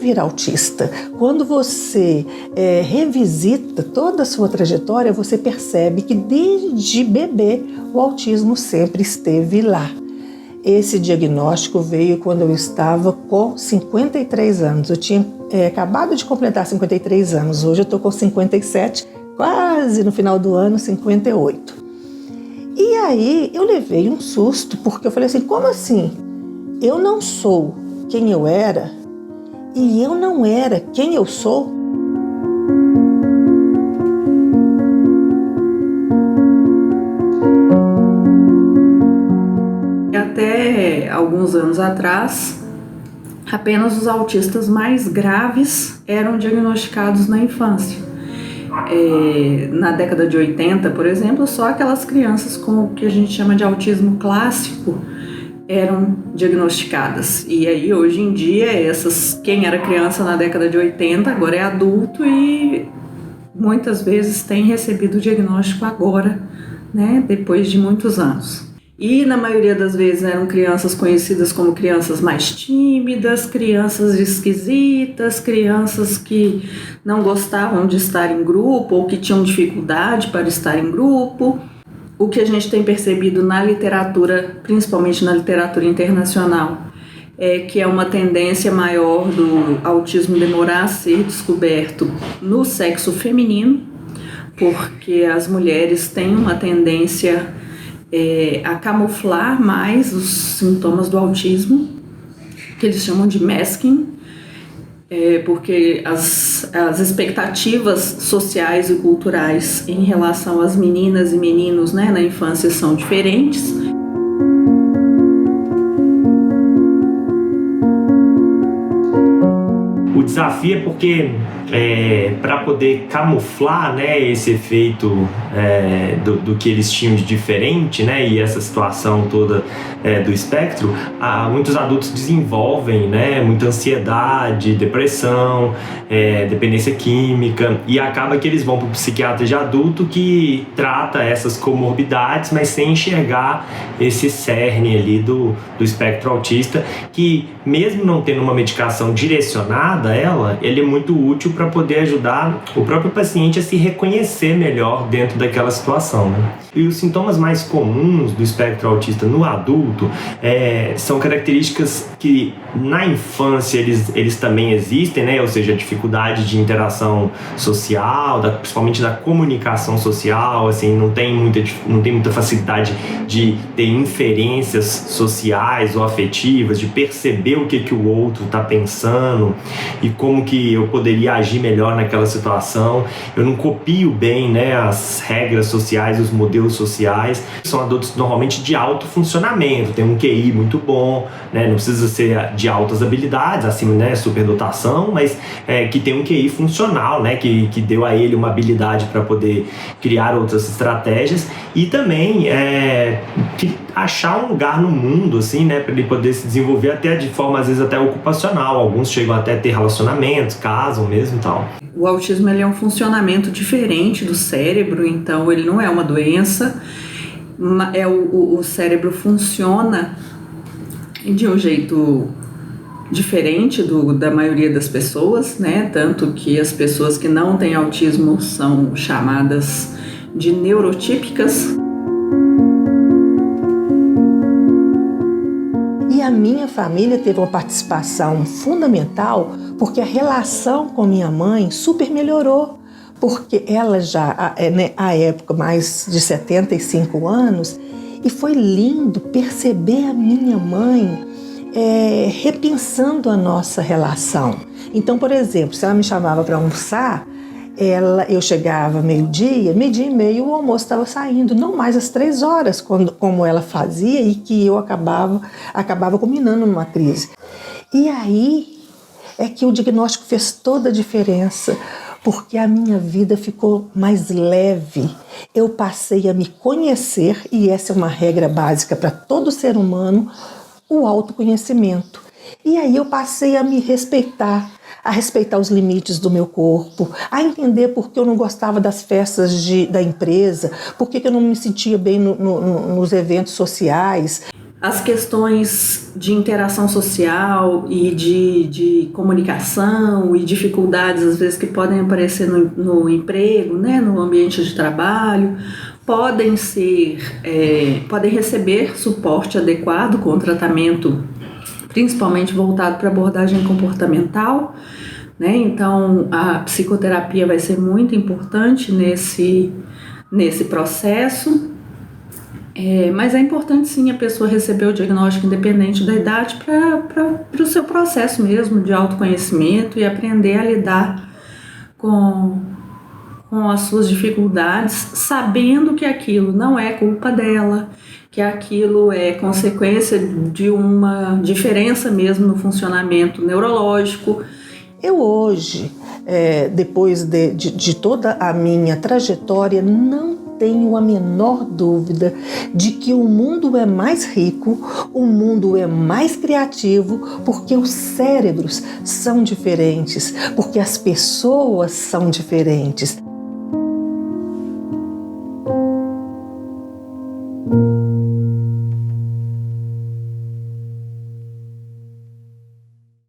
vir autista. Quando você revisita toda a sua trajetória, você percebe que desde bebê o autismo sempre esteve lá. Esse diagnóstico veio quando eu estava com 53 anos. Eu tinha acabado de completar 53 anos. Hoje eu estou com 57, quase no final do ano, 58. E aí eu levei um susto, porque eu falei assim, como assim? Eu não sou quem eu era e eu não era quem eu sou? Até alguns anos atrás, apenas os autistas mais graves eram diagnosticados na infância. Na década de 80, por exemplo, só aquelas crianças com o que a gente chama de autismo clássico eram diagnosticadas. E aí, hoje em dia, quem era criança na década de 80 agora é adulto e muitas vezes tem recebido o diagnóstico agora, né, depois de muitos anos. E na maioria das vezes eram crianças conhecidas como crianças mais tímidas, crianças esquisitas, crianças que não gostavam de estar em grupo ou que tinham dificuldade para estar em grupo. O que a gente tem percebido na literatura, principalmente na literatura internacional, é que é uma tendência maior do autismo demorar a ser descoberto no sexo feminino, porque as mulheres têm uma tendência a camuflar mais os sintomas do autismo, que eles chamam de masking, porque as expectativas sociais e culturais em relação às meninas e meninos, né, na infância são diferentes. O desafio é porque para poder camuflar, né, esse efeito do que eles tinham de diferente, né, e essa situação toda do espectro, muitos adultos desenvolvem, né, muita ansiedade, depressão, dependência química, e acaba que eles vão para o psiquiatra de adulto que trata essas comorbidades, mas sem enxergar esse cerne ali do espectro autista, que mesmo não tendo uma medicação direcionada a ela, ele é muito útil para poder ajudar o próprio paciente a se reconhecer melhor dentro daquela situação, né? E os sintomas mais comuns do espectro autista no adulto são características que na infância eles também existem, né? Ou seja, a dificuldade de interação social, principalmente da comunicação social, assim, não tem muita facilidade de ter inferências sociais ou afetivas, de perceber o que o outro está pensando e como que eu poderia agir melhor naquela situação. Eu não copio bem, né, as regras sociais, os modelos sociais. São adultos normalmente de alto funcionamento, tem um QI muito bom, né, não precisa ser de altas habilidades, assim, né, superdotação, mas que tem um QI funcional, né, que deu a ele uma habilidade para poder criar outras estratégias e também achar um lugar no mundo, assim, né, para ele poder se desenvolver até de forma, às vezes, até ocupacional. Alguns chegam até a ter relacionamentos, casam mesmo e tal. O autismo, ele é um funcionamento diferente do cérebro, então ele não é uma doença, o cérebro funciona de um jeito diferente da maioria das pessoas, né, tanto que as pessoas que não têm autismo são chamadas de neurotípicas. E a minha família teve uma participação fundamental porque a relação com minha mãe super melhorou, porque ela já, à época, mais de 75 anos, e foi lindo perceber a minha mãe repensando a nossa relação. Então, por exemplo, se ela me chamava para almoçar, eu chegava meio-dia e meio o almoço estava saindo, não mais às 3 horas, como ela fazia e que eu acabava culminando numa crise. E aí é que o diagnóstico fez toda a diferença, porque a minha vida ficou mais leve. Eu passei a me conhecer, e essa é uma regra básica para todo ser humano, o autoconhecimento. E aí eu passei a me respeitar, a respeitar os limites do meu corpo, a entender por que eu não gostava das festas da empresa, por que eu não me sentia bem nos eventos sociais. as questões de interação social e de comunicação e dificuldades, às vezes, que podem aparecer no emprego, né, no ambiente de trabalho, podem receber suporte adequado com o tratamento, principalmente voltado para abordagem comportamental, né? Então, a psicoterapia vai ser muito importante nesse processo. Mas é importante sim a pessoa receber o diagnóstico independente da idade para o seu processo mesmo de autoconhecimento e aprender a lidar com as suas dificuldades, sabendo que aquilo não é culpa dela, que aquilo é consequência de uma diferença mesmo no funcionamento neurológico. Eu hoje, depois de toda a minha trajetória, não tenho a menor dúvida de que o mundo é mais rico, o mundo é mais criativo, porque os cérebros são diferentes, porque as pessoas são diferentes.